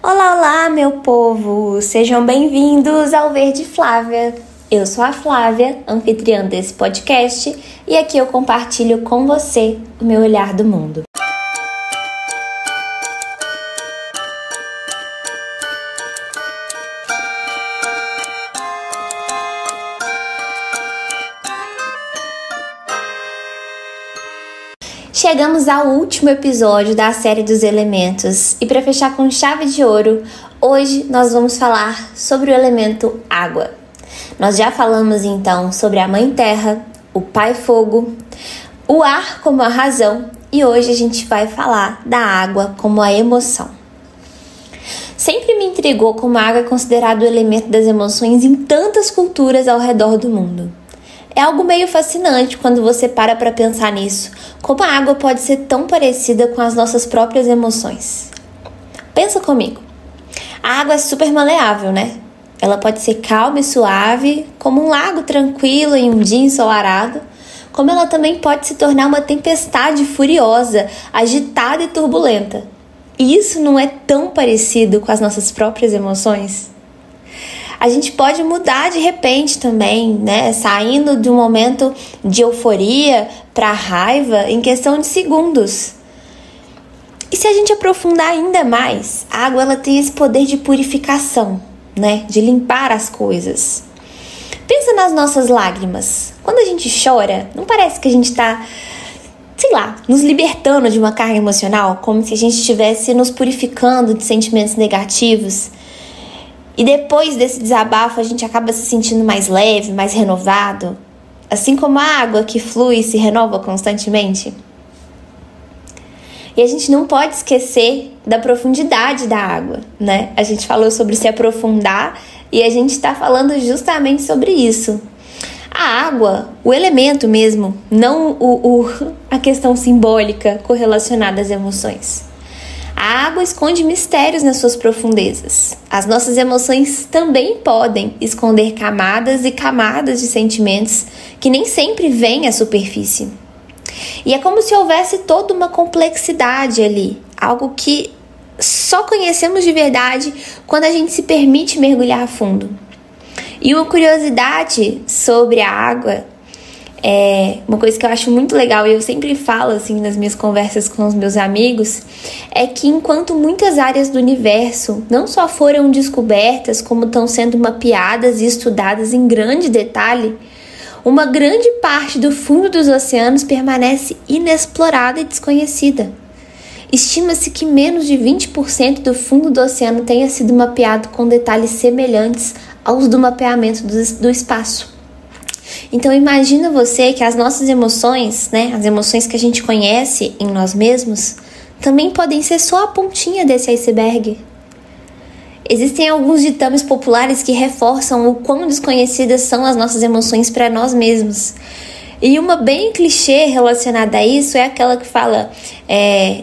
Olá, olá, meu povo! Sejam bem-vindos ao Verde Flávia. Eu sou a Flávia, anfitriã desse podcast, e aqui eu compartilho com você o meu olhar do mundo. Chegamos ao último episódio da série dos elementos e para fechar com chave de ouro, hoje nós vamos falar sobre o elemento água. Nós já falamos então sobre a Mãe Terra, o Pai Fogo, o ar como a razão e hoje a gente vai falar da água como a emoção. Sempre me intrigou como a água é considerado o elemento das emoções em tantas culturas ao redor do mundo. É algo meio fascinante quando você para pensar nisso, como a água pode ser tão parecida com as nossas próprias emoções. Pensa comigo, a água é super maleável, né? Ela pode ser calma e suave, como um lago tranquilo em um dia ensolarado, como ela também pode se tornar uma tempestade furiosa, agitada e turbulenta. E isso não é tão parecido com as nossas próprias emoções? A gente pode mudar de repente também, né? Saindo de um momento de euforia para raiva em questão de segundos. E se a gente aprofundar ainda mais, a água ela tem esse poder de purificação, né? De limpar as coisas. Pensa nas nossas lágrimas. Quando a gente chora, não parece que a gente está, nos libertando de uma carga emocional? Como se a gente estivesse nos purificando de sentimentos negativos. E depois desse desabafo, a gente acaba se sentindo mais leve, mais renovado. Assim como a água que flui e se renova constantemente. E a gente não pode esquecer da profundidade da água, né? A gente falou sobre se aprofundar e a gente está falando justamente sobre isso. A água, o elemento mesmo, não a questão simbólica correlacionada às emoções. A água esconde mistérios nas suas profundezas. As nossas emoções também podem esconder camadas e camadas de sentimentos que nem sempre vêm à superfície. E é como se houvesse toda uma complexidade ali, algo que só conhecemos de verdade quando a gente se permite mergulhar a fundo. E uma curiosidade sobre a água, uma coisa que eu acho muito legal e eu sempre falo assim nas minhas conversas com os meus amigos, é que enquanto muitas áreas do universo não só foram descobertas, como estão sendo mapeadas e estudadas em grande detalhe, uma grande parte do fundo dos oceanos permanece inexplorada e desconhecida. Estima-se que menos de 20% do fundo do oceano tenha sido mapeado com detalhes semelhantes aos do mapeamento do espaço. Então imagina você que as nossas emoções, né, as emoções que a gente conhece em nós mesmos, também podem ser só a pontinha desse iceberg. Existem alguns ditames populares que reforçam o quão desconhecidas são as nossas emoções para nós mesmos. E uma bem clichê relacionada a isso é aquela que fala: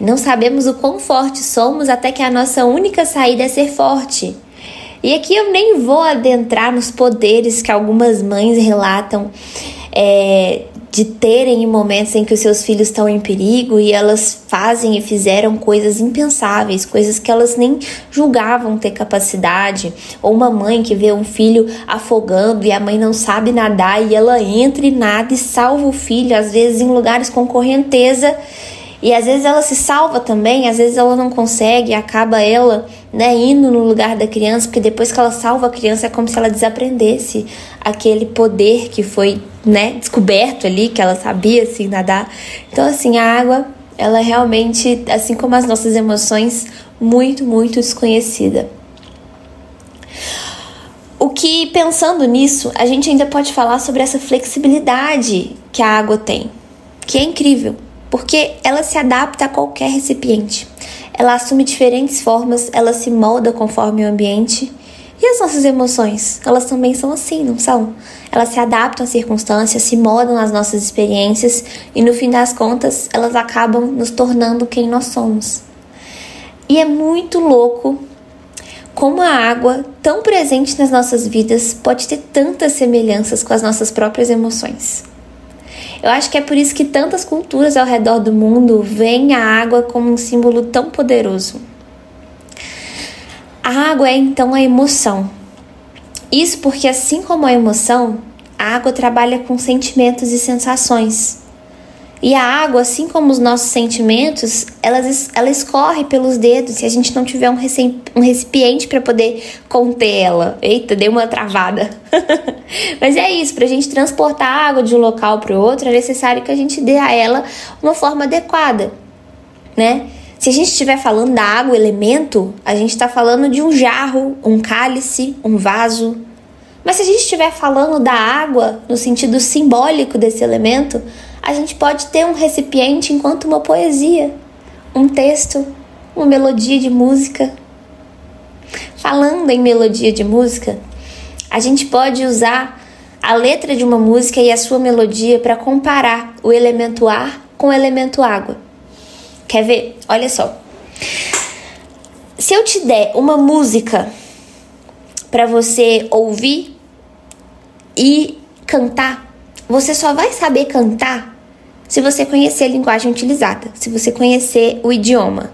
não sabemos o quão fortes somos até que a nossa única saída é ser forte. E aqui eu nem vou adentrar nos poderes que algumas mães relatam de terem em momentos em que os seus filhos estão em perigo e elas fazem e fizeram coisas impensáveis, coisas que elas nem julgavam ter capacidade. Ou uma mãe que vê um filho afogando e a mãe não sabe nadar e ela entra e nada e salva o filho, às vezes em lugares com correnteza. E às vezes ela se salva também, às vezes ela não consegue, acaba ela, indo no lugar da criança, porque depois que ela salva a criança é como se ela desaprendesse aquele poder que foi, descoberto ali, que ela sabia assim nadar. Então assim, a água, ela é realmente, assim como as nossas emoções, muito, muito desconhecida. O que, pensando nisso, a gente ainda pode falar sobre essa flexibilidade que a água tem, que é incrível. Porque ela se adapta a qualquer recipiente. Ela assume diferentes formas, ela se molda conforme o ambiente. E as nossas emoções? Elas também são assim, não são? Elas se adaptam às circunstâncias, se moldam às nossas experiências e no fim das contas, elas acabam nos tornando quem nós somos. E é muito louco como a água, tão presente nas nossas vidas, pode ter tantas semelhanças com as nossas próprias emoções. Eu acho que é por isso que tantas culturas ao redor do mundo veem a água como um símbolo tão poderoso. A água é então a emoção. Isso porque, assim como a emoção, a água trabalha com sentimentos e sensações. E a água, assim como os nossos sentimentos, ela escorre pelos dedos se a gente não tiver um recipiente para poder conter ela. Eita, dei uma travada. Mas é isso, para a gente transportar a água de um local para o outro, é necessário que a gente dê a ela uma forma adequada, né? Se a gente estiver falando da água, elemento, a gente está falando de um jarro, um cálice, um vaso. Mas se a gente estiver falando da água, no sentido simbólico desse elemento, a gente pode ter um recipiente enquanto uma poesia, um texto, uma melodia de música. Falando em melodia de música, a gente pode usar a letra de uma música e a sua melodia para comparar o elemento ar com o elemento água. Quer ver? Olha só. Se eu te der uma música para você ouvir e cantar, você só vai saber cantar se você conhecer a linguagem utilizada, se você conhecer o idioma.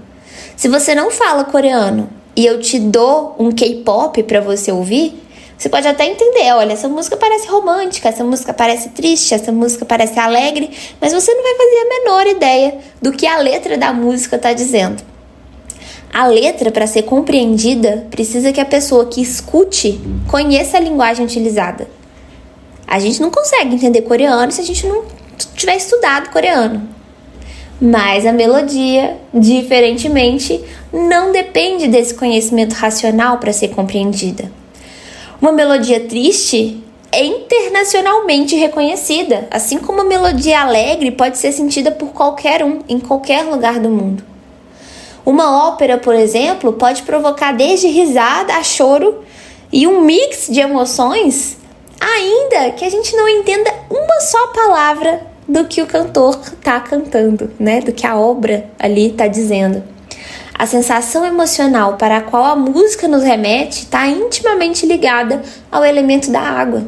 Se você não fala coreano e eu te dou um K-pop para você ouvir, você pode até entender, olha, essa música parece romântica, essa música parece triste, essa música parece alegre, mas você não vai fazer a menor ideia do que a letra da música está dizendo. A letra, para ser compreendida, precisa que a pessoa que escute conheça a linguagem utilizada. A gente não consegue entender coreano se a gente não tiver estudado coreano. Mas a melodia, diferentemente, não depende desse conhecimento racional para ser compreendida. Uma melodia triste é internacionalmente reconhecida, assim como uma melodia alegre pode ser sentida por qualquer um, em qualquer lugar do mundo. Uma ópera, por exemplo, pode provocar desde risada a choro e um mix de emoções, ainda que a gente não entenda uma só palavra do que o cantor está cantando, né? Do que a obra ali está dizendo. A sensação emocional para a qual a música nos remete está intimamente ligada ao elemento da água.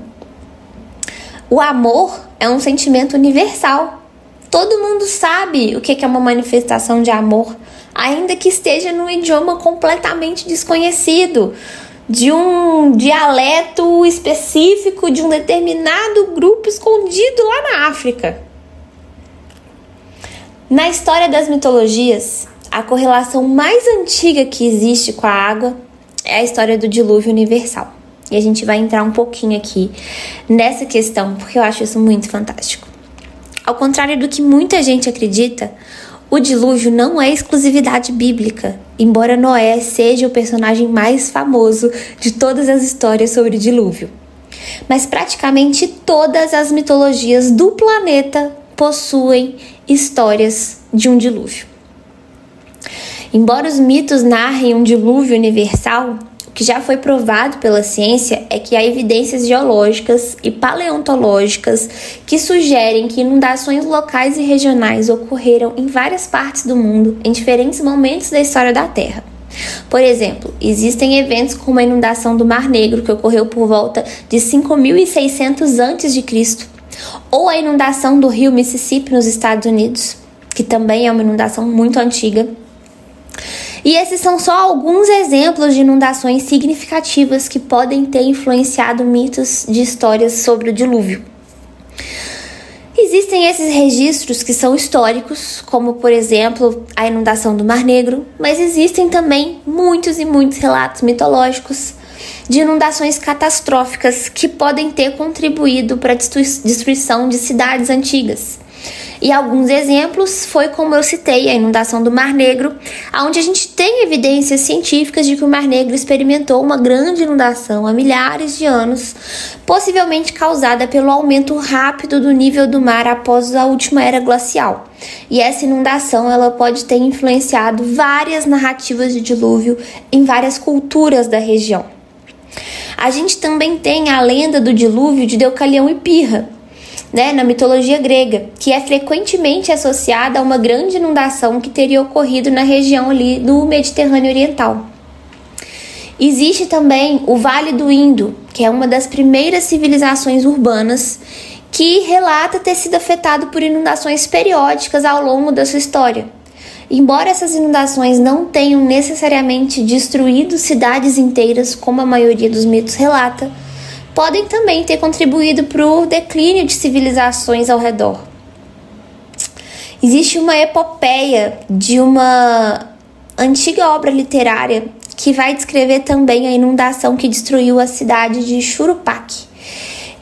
O amor é um sentimento universal. Todo mundo sabe o que é uma manifestação de amor, ainda que esteja num idioma completamente desconhecido, de um dialeto específico de um determinado grupo escondido lá na África. Na história das mitologias, a correlação mais antiga que existe com a água é a história do dilúvio universal. E a gente vai entrar um pouquinho aqui nessa questão, porque eu acho isso muito fantástico. Ao contrário do que muita gente acredita, o dilúvio não é exclusividade bíblica, embora Noé seja o personagem mais famoso de todas as histórias sobre dilúvio. Mas praticamente todas as mitologias do planeta possuem histórias de um dilúvio. Embora os mitos narrem um dilúvio universal, o que já foi provado pela ciência é que há evidências geológicas e paleontológicas que sugerem que inundações locais e regionais ocorreram em várias partes do mundo em diferentes momentos da história da Terra. Por exemplo, existem eventos como a inundação do Mar Negro, que ocorreu por volta de 5.600 a.C., ou a inundação do rio Mississippi nos Estados Unidos, que também é uma inundação muito antiga. E esses são só alguns exemplos de inundações significativas que podem ter influenciado mitos de histórias sobre o dilúvio. Existem esses registros que são históricos, como por exemplo a inundação do Mar Negro, mas existem também muitos e muitos relatos mitológicos de inundações catastróficas que podem ter contribuído para a destruição de cidades antigas. E alguns exemplos foi, como eu citei, a inundação do Mar Negro, onde a gente tem evidências científicas de que o Mar Negro experimentou uma grande inundação há milhares de anos, possivelmente causada pelo aumento rápido do nível do mar após a última era glacial. E essa inundação ela pode ter influenciado várias narrativas de dilúvio em várias culturas da região. A gente também tem a lenda do dilúvio de Deucalião e Pirra, na mitologia grega, que é frequentemente associada a uma grande inundação que teria ocorrido na região ali do Mediterrâneo Oriental. Existe também o Vale do Indo, que é uma das primeiras civilizações urbanas que relata ter sido afetado por inundações periódicas ao longo da sua história. embora essas inundações não tenham necessariamente destruído cidades inteiras, como a maioria dos mitos relata, podem também ter contribuído para o declínio de civilizações ao redor. Existe uma epopeia de uma antiga obra literária que vai descrever também a inundação que destruiu a cidade de Churupaque.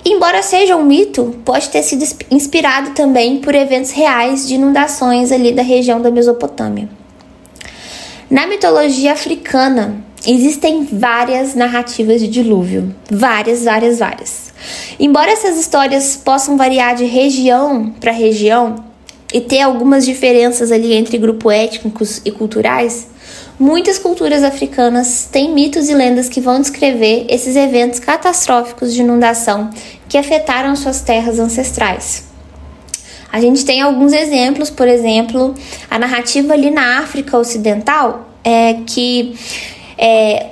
Embora seja um mito, pode ter sido inspirado também por eventos reais de inundações ali da região da Mesopotâmia. Na mitologia africana, existem várias narrativas de dilúvio. Várias. Embora essas histórias possam variar de região para região e ter algumas diferenças ali entre grupos étnicos e culturais, muitas culturas africanas têm mitos e lendas que vão descrever esses eventos catastróficos de inundação que afetaram suas terras ancestrais. A gente tem alguns exemplos, por exemplo, a narrativa ali na África Ocidental,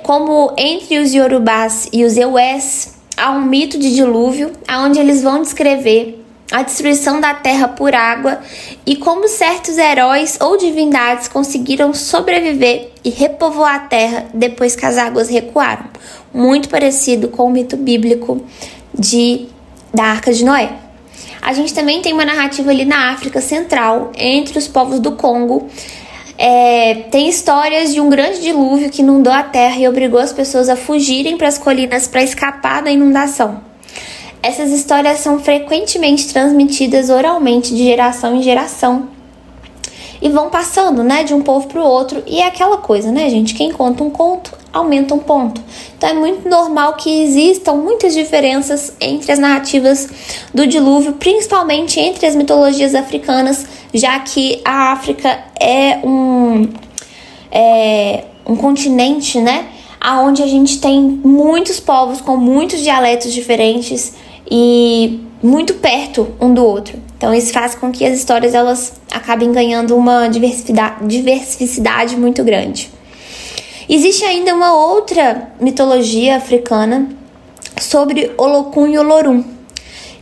como entre os Yorubás e os Ewés, há um mito de dilúvio, onde eles vão descrever a destruição da terra por água e como certos heróis ou divindades conseguiram sobreviver e repovoar a terra depois que as águas recuaram. Muito parecido com o mito bíblico da Arca de Noé. A gente também tem uma narrativa ali na África Central, entre os povos do Congo. Tem histórias de um grande dilúvio que inundou a terra e obrigou as pessoas a fugirem para as colinas para escapar da inundação. Essas histórias são frequentemente transmitidas oralmente de geração em geração e vão passando, de um povo para o outro. E é aquela coisa, gente? Quem conta um conto, aumenta um ponto. Então é muito normal que existam muitas diferenças entre as narrativas do dilúvio, principalmente entre as mitologias africanas, já que a África é um continente, onde a gente tem muitos povos com muitos dialetos diferentes e muito perto um do outro. Então isso faz com que as histórias elas acabem ganhando uma diversidade muito grande. Existe ainda uma outra mitologia africana sobre Olokun e Olorum.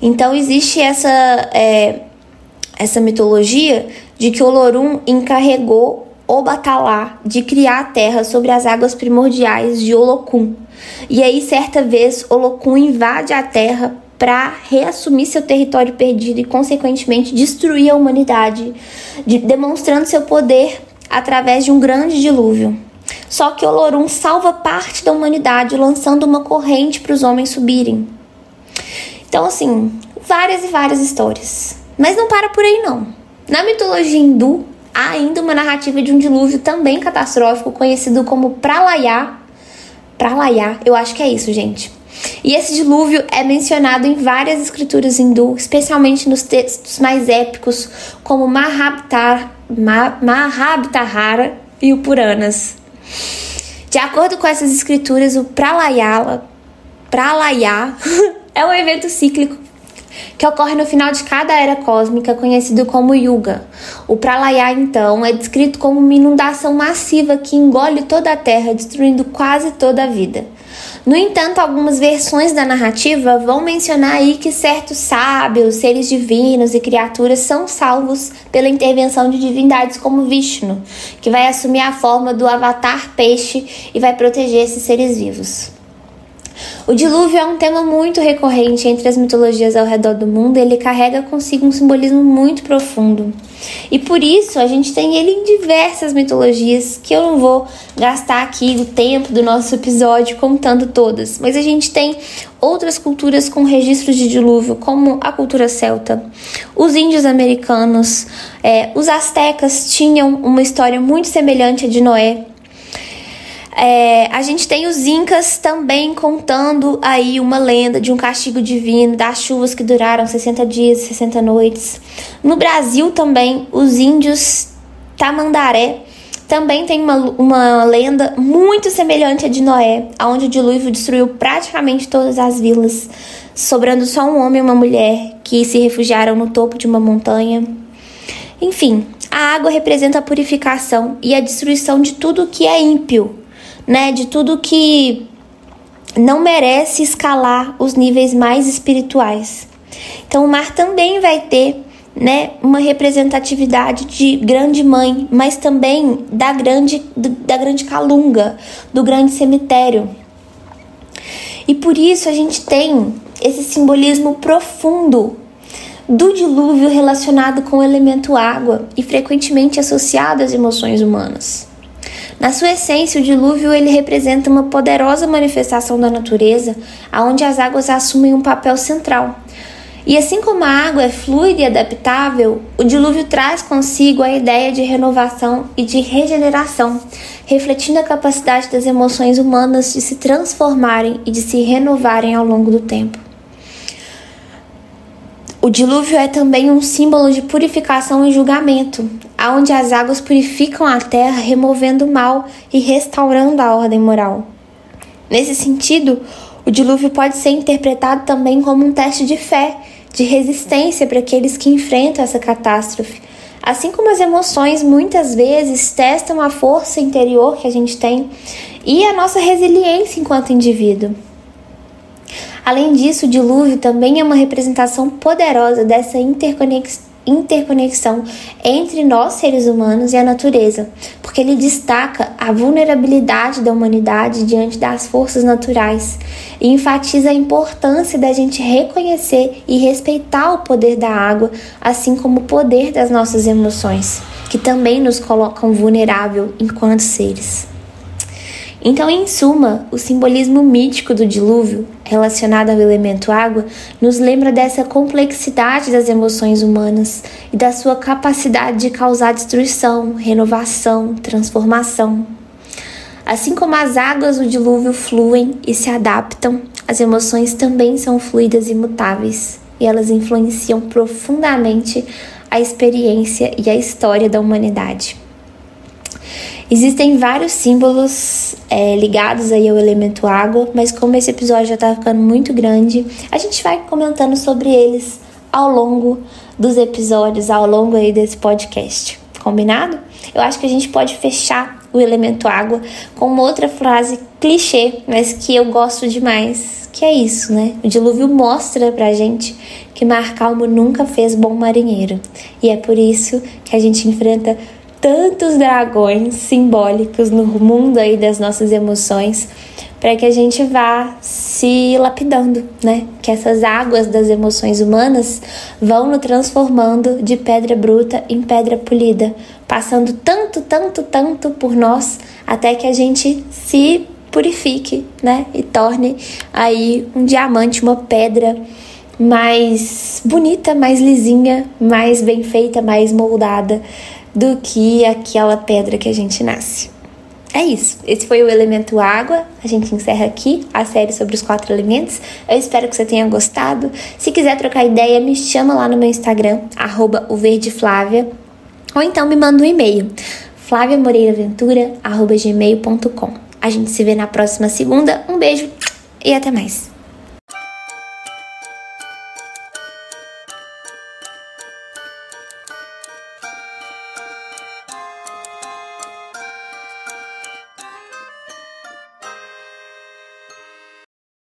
Então existe essa mitologia de que Olorum encarregou Obatalá de criar a terra sobre as águas primordiais de Olokun. E aí, certa vez, Olokun invade a terra para reassumir seu território perdido e, consequentemente, destruir a humanidade, demonstrando seu poder através de um grande dilúvio. Só que Olorum salva parte da humanidade, lançando uma corrente para os homens subirem. Então, assim, várias e várias histórias. Mas não para por aí, não. Na mitologia hindu, há ainda uma narrativa de um dilúvio também catastrófico, conhecido como Pralayá. Pralayá, eu acho que é isso, gente. E esse dilúvio é mencionado em várias escrituras hindu, especialmente nos textos mais épicos, como Mahabharata e o Puranas. De acordo com essas escrituras, o Pralayá é um evento cíclico que ocorre no final de cada era cósmica, conhecido como Yuga. O Pralayá, então, é descrito como uma inundação massiva que engole toda a Terra, destruindo quase toda a vida. No entanto, algumas versões da narrativa vão mencionar aí que certos sábios, seres divinos e criaturas são salvos pela intervenção de divindades como Vishnu, que vai assumir a forma do avatar peixe e vai proteger esses seres vivos. O dilúvio é um tema muito recorrente entre as mitologias ao redor do mundo. Ele carrega consigo um simbolismo muito profundo. E por isso a gente tem ele em diversas mitologias, que eu não vou gastar aqui o tempo do nosso episódio contando todas. Mas a gente tem outras culturas com registros de dilúvio, como a cultura celta, os índios americanos, os astecas tinham uma história muito semelhante à de Noé. A gente tem os incas também contando aí uma lenda de um castigo divino, das chuvas que duraram 60 dias e 60 noites. No Brasil também, os índios Tamandaré também tem uma lenda muito semelhante à de Noé, onde o dilúvio destruiu praticamente todas as vilas, sobrando só um homem e uma mulher que se refugiaram no topo de uma montanha. Enfim, a água representa a purificação e a destruição de tudo que é ímpio, de tudo que não merece escalar os níveis mais espirituais. Então o mar também vai ter né, uma representatividade de grande mãe, mas também da grande calunga, do grande cemitério. E por isso a gente tem esse simbolismo profundo do dilúvio relacionado com o elemento água e frequentemente associado às emoções humanas. Na sua essência, o dilúvio ele representa uma poderosa manifestação da natureza, onde as águas assumem um papel central. E assim como a água é fluida e adaptável, o dilúvio traz consigo a ideia de renovação e de regeneração, refletindo a capacidade das emoções humanas de se transformarem e de se renovarem ao longo do tempo. O dilúvio é também um símbolo de purificação e julgamento, onde as águas purificam a terra, removendo o mal e restaurando a ordem moral. Nesse sentido, o dilúvio pode ser interpretado também como um teste de fé, de resistência para aqueles que enfrentam essa catástrofe. Assim como as emoções muitas vezes testam a força interior que a gente tem e a nossa resiliência enquanto indivíduo. Além disso, o dilúvio também é uma representação poderosa dessa interconexão entre nós, seres humanos, e a natureza, porque ele destaca a vulnerabilidade da humanidade diante das forças naturais e enfatiza a importância da gente reconhecer e respeitar o poder da água, assim como o poder das nossas emoções, que também nos colocam vulnerável enquanto seres. Então, em suma, o simbolismo mítico do dilúvio, relacionado ao elemento água, nos lembra dessa complexidade das emoções humanas e da sua capacidade de causar destruição, renovação, transformação. Assim como as águas do dilúvio fluem e se adaptam, as emoções também são fluidas e mutáveis, e elas influenciam profundamente a experiência e a história da humanidade. Existem vários símbolos ligados aí ao elemento água, mas como esse episódio já tá ficando muito grande, a gente vai comentando sobre eles ao longo dos episódios, ao longo aí desse podcast. Combinado? Eu acho que a gente pode fechar o elemento água com uma outra frase clichê, mas que eu gosto demais, que é isso, né? O dilúvio mostra pra gente que mar calmo nunca fez bom marinheiro. E é por isso que a gente enfrenta tantos dragões simbólicos no mundo aí das nossas emoções, para que a gente vá se lapidando, né? Que essas águas das emoções humanas vão nos transformando de pedra bruta em pedra polida, passando tanto por nós, até que a gente se purifique, né? E torne aí um diamante, uma pedra mais bonita, mais lisinha, mais bem feita, mais moldada do que aquela pedra que a gente nasce. É isso. Esse foi o Elemento Água. A gente encerra aqui a série sobre os 4 elementos. Eu espero que você tenha gostado. Se quiser trocar ideia, me chama lá no meu Instagram, @overdeflavia, ou então me manda um e-mail, flaviamoreiraventura@gmail.com. A gente se vê na próxima segunda. Um beijo e até mais.